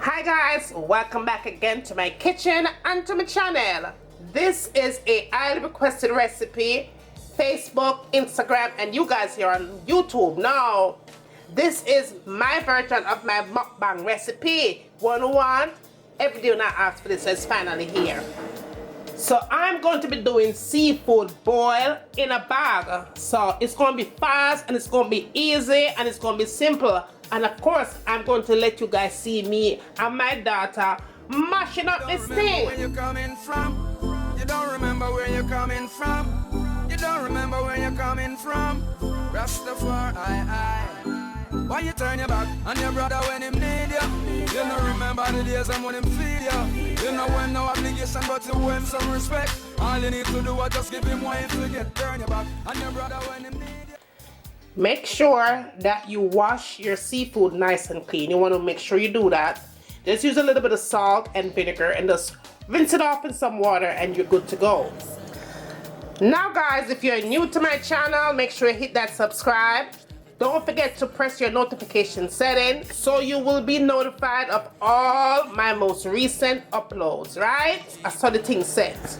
Hi guys, welcome back again to my kitchen and to my channel. This is a highly requested recipe, Facebook, Instagram, and you guys here on YouTube. Now, this is my version of my mukbang recipe 101. Every day when I ask for this, so it's finally here. So I'm going to be doing seafood boil in a bag. So it's going to be fast and it's going to be easy and it's going to be simple. And of course, I'm going to let you guys see me and my daughter mashing up this thing. Where you're coming from. You don't remember where you're coming from. You don't remember where you're coming from. Rastafari, why you turn your back on your brother when him need you? You don't remember the days when him feed you. You know when no obligation but to win some respect. All you need to do is just give him wine to get turn your back on your brother when him need you. Make sure that you wash your seafood nice and clean. You want to make sure you do that. Just use a little bit of salt and vinegar and just rinse it off in some water and you're good to go. Now guys, if you're new to my channel, make sure you hit that subscribe. Don't forget to press your notification setting so you will be notified of all my most recent uploads, right? I saw the thing set.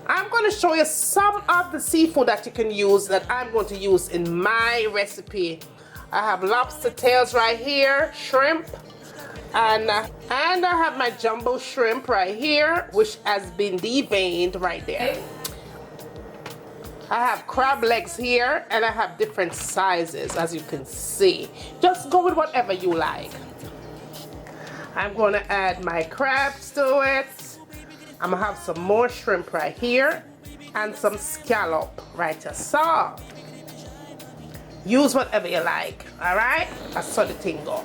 I'm going to show you some of the seafood that you can use that I'm going to use in my recipe. I have lobster tails right here, shrimp, and I have my jumbo shrimp right here, which has been deveined right there. I have crab legs here, and I have different sizes, as you can see. Just go with whatever you like. I'm going to add my crabs to it. I'm going to have some more shrimp right here, and some scallop right here. So, use whatever you like, alright? That's how the thing go.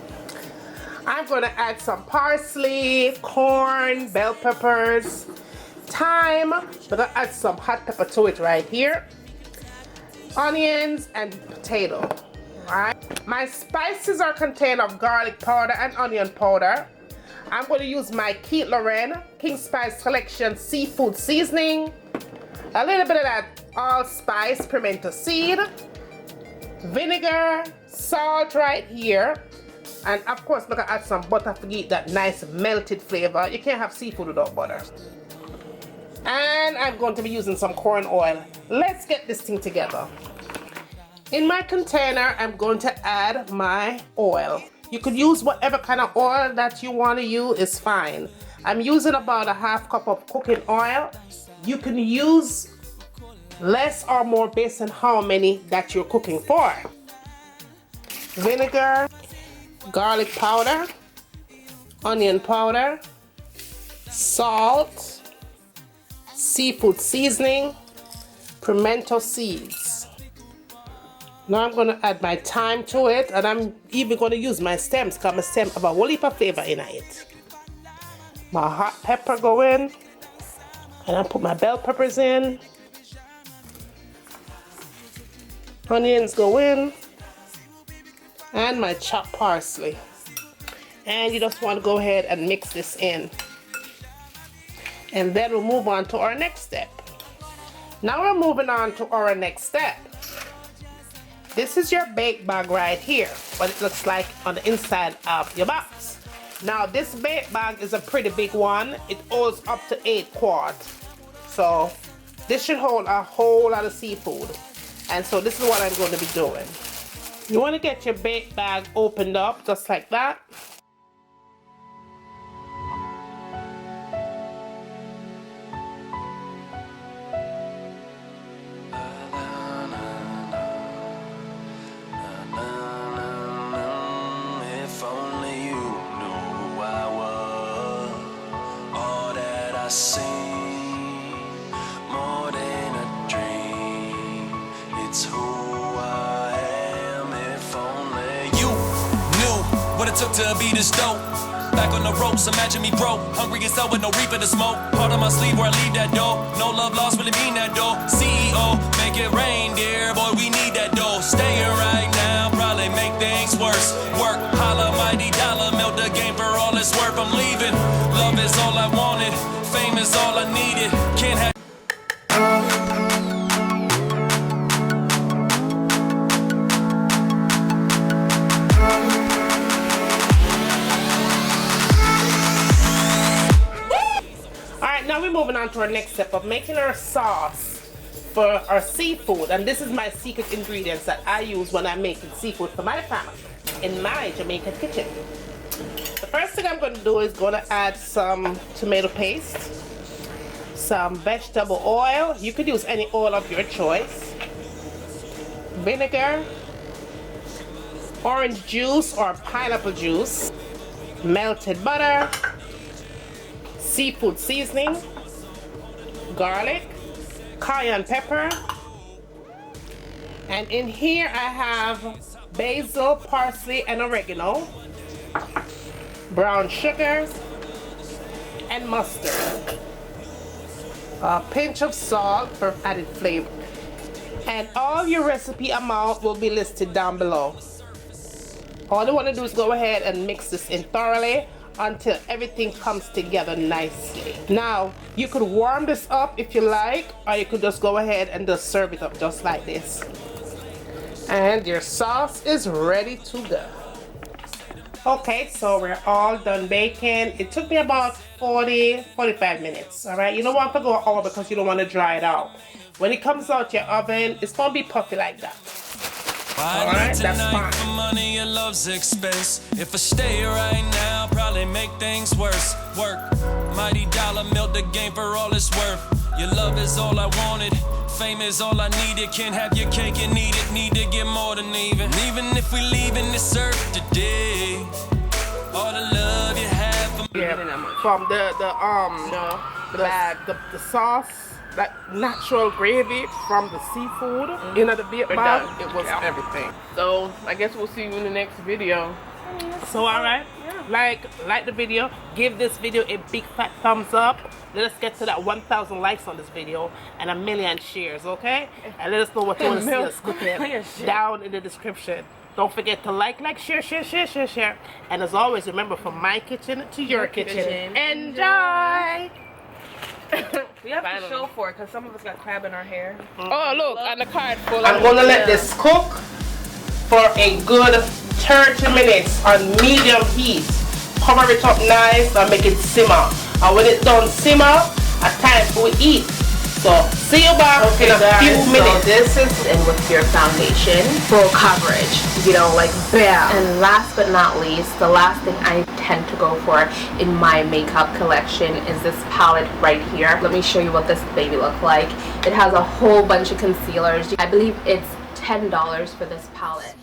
I'm going to add some parsley, corn, bell peppers, thyme. I'm going to add some hot pepper to it right here. Onions and potato. Alright. My spices are contained of garlic powder and onion powder. I'm going to use my Keith Lorraine King Spice Collection seafood seasoning. A little bit of that allspice pimento seed. Vinegar, salt right here. And of course, look, I add some butter to get that nice melted flavor. You can't have seafood without butter. And I'm going to be using some corn oil. Let's get this thing together. In my container, I'm going to add my oil. You could use whatever kind of oil that you want to use, is fine. I'm using about a half cup of cooking oil. You can use less or more based on how many that you're cooking for. Vinegar, garlic powder, onion powder, salt, seafood seasoning, pimento seeds. Now I'm going to add my thyme to it, and I'm even going to use my stems because my stem have a whole heap of flavor in it. My hot pepper go in, and I put my bell peppers in. Onions go in, and my chopped parsley. And you just want to go ahead and mix this in. And then we'll move on to our next step. Now we're moving on to our next step. This is your bake bag right here, what it looks like on the inside of your box. Now this bake bag is a pretty big one. It holds up to 8 quarts. So this should hold a whole lot of seafood. And so this is what I'm going to be doing. You want to get your bake bag opened up just like that. More than a dream, it's who I am. If only you knew what it took to be this dope. Back on the ropes, imagine me broke, hungry as hell with no reaper to smoke. Heart on my sleeve where I leave that dough. No love lost, really mean that dough. CEO, make it rain, dear boy, we need that dough. Stay here right now, probably make things worse. Work, holla, mighty dollar, melt the game for all it's worth. I'm leaving. Love is all I wanted. Fame is all I needed. Can't have. now we're moving on to our next step of making our sauce for our seafood. And this is my secret ingredients that I use when I'm making seafood for my family in my Jamaican kitchen. The first thing I'm going to do is going to add some tomato paste, some vegetable oil. You could use any oil of your choice. Vinegar, orange juice or pineapple juice, melted butter, seafood seasoning, garlic, cayenne pepper, and in here I have basil, parsley, and oregano, brown sugar, and mustard. A pinch of salt for added flavor. And all your recipe amount will be listed down below. All you want to do is go ahead and mix this in thoroughly until everything comes together nicely. Now, you could warm this up if you like, or you could just go ahead and just serve it up just like this. And your sauce is ready to go. Okay, so we're all done baking. It took me about 40-45 minutes. All right, you don't want to go over because you don't want to dry it out. When it comes out your oven, it's gonna be puffy like that. Alright, that's fine. For money, your love's expense. If I stay right now, probably make things worse. Work, mighty dollar, milk the game for all it's worth. Your love is all I wanted, fame is all I needed. Can't have your cake and eat it, need to get more than even. Even if we leaving this earth today, all the love you have for me. Yeah, from the sauce, that natural gravy from the seafood in the bake bag, it was everything. So I guess we'll see you in the next video. So alright, like the video, give this video a big fat thumbs up. Let us get to that 1,000 likes on this video and 1 million shares, okay? And let us know what you want to see us cooking down in the description. Don't forget to like, share. And as always, remember, from my kitchen to your kitchen. Enjoy! We have to show for it because some of us got crab in our hair. Oh, look, and the card full. I'm going to let this cook for a good 30 minutes on medium heat. Cover it up nice and make it simmer. And when it's done simmer, a time for we eat. So, see you back in a few minutes. So this is in with your foundation, full coverage, you know, like bam. And last but not least, the last thing I tend to go for in my makeup collection is this palette right here. Let me show you what this baby looks like. It has a whole bunch of concealers. I believe it's $10 for this palette.